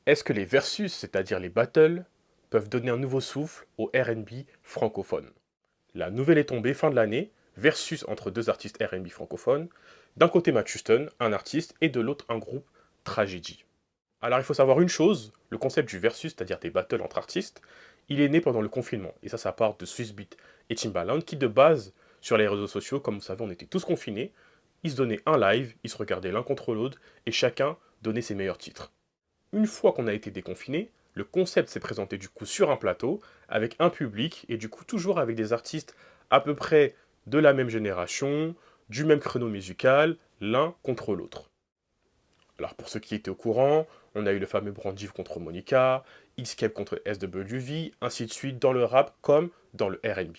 Est-ce que les versus, c'est-à-dire les battles, peuvent donner un nouveau souffle au R&B francophone? La nouvelle est tombée fin de l'année, versus entre deux artistes R&B francophones. D'un côté Matt Houston, un artiste, et de l'autre un groupe, Tragédie. Alors il faut savoir une chose, le concept du versus, c'est-à-dire des battles entre artistes, il est né pendant le confinement. Et ça part de Swissbeat et Timbaland, qui de base, sur les réseaux sociaux, comme vous savez, on était tous confinés, ils se donnaient un live, ils se regardaient l'un contre l'autre, et chacun donnait ses meilleurs titres. Une fois qu'on a été déconfiné, le concept s'est présenté du coup sur un plateau, avec un public, et du coup toujours avec des artistes à peu près de la même génération, du même créneau musical, l'un contre l'autre. Alors pour ceux qui étaient au courant, on a eu le fameux Brandiv contre Monica, Xscape contre SWV, ainsi de suite dans le rap comme dans le R&B.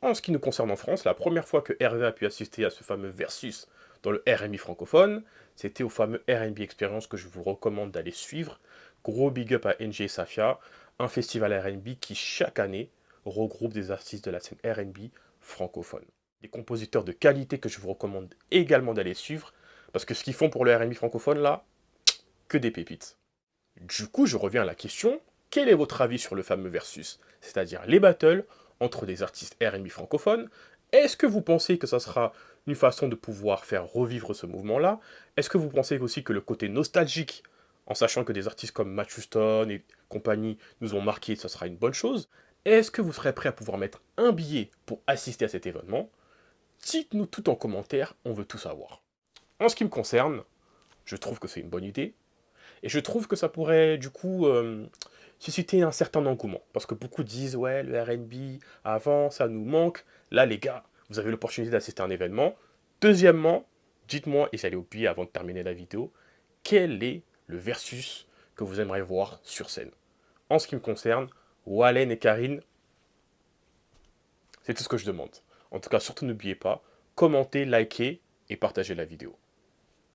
En ce qui nous concerne en France, la première fois que Hervé a pu assister à ce fameux versus dans le R&B francophone, c'était au fameux R&B Experience que je vous recommande d'aller suivre. Gros big up à NG et Safia, un festival R&B qui chaque année regroupe des artistes de la scène R&B francophone. Des compositeurs de qualité que je vous recommande également d'aller suivre, parce que ce qu'ils font pour le R&B francophone là, que des pépites. Du coup, je reviens à la question, quel est votre avis sur le fameux versus, c'est-à-dire les battles entre des artistes R&B francophones? Est-ce que vous pensez que ça sera une façon de pouvoir faire revivre ce mouvement-là? Est-ce que vous pensez aussi que le côté nostalgique, en sachant que des artistes comme Matt Houston et compagnie nous ont marqué, ça sera une bonne chose? Est-ce que vous serez prêt à pouvoir mettre un billet pour assister à cet événement? Dites-nous tout en commentaire, on veut tout savoir. En ce qui me concerne, je trouve que c'est une bonne idée, et je trouve que ça pourrait du coup susciter un certain engouement. Parce que beaucoup disent, ouais, le RB, avant, ça nous manque. Là, les gars, vous avez l'opportunité d'assister à un événement. Deuxièmement, dites-moi, et j'allais oublier avant de terminer la vidéo, quel est le versus que vous aimeriez voir sur scène? En ce qui me concerne, Wallen et Karine, c'est tout ce que je demande. En tout cas, surtout n'oubliez pas, commentez, likez et partagez la vidéo.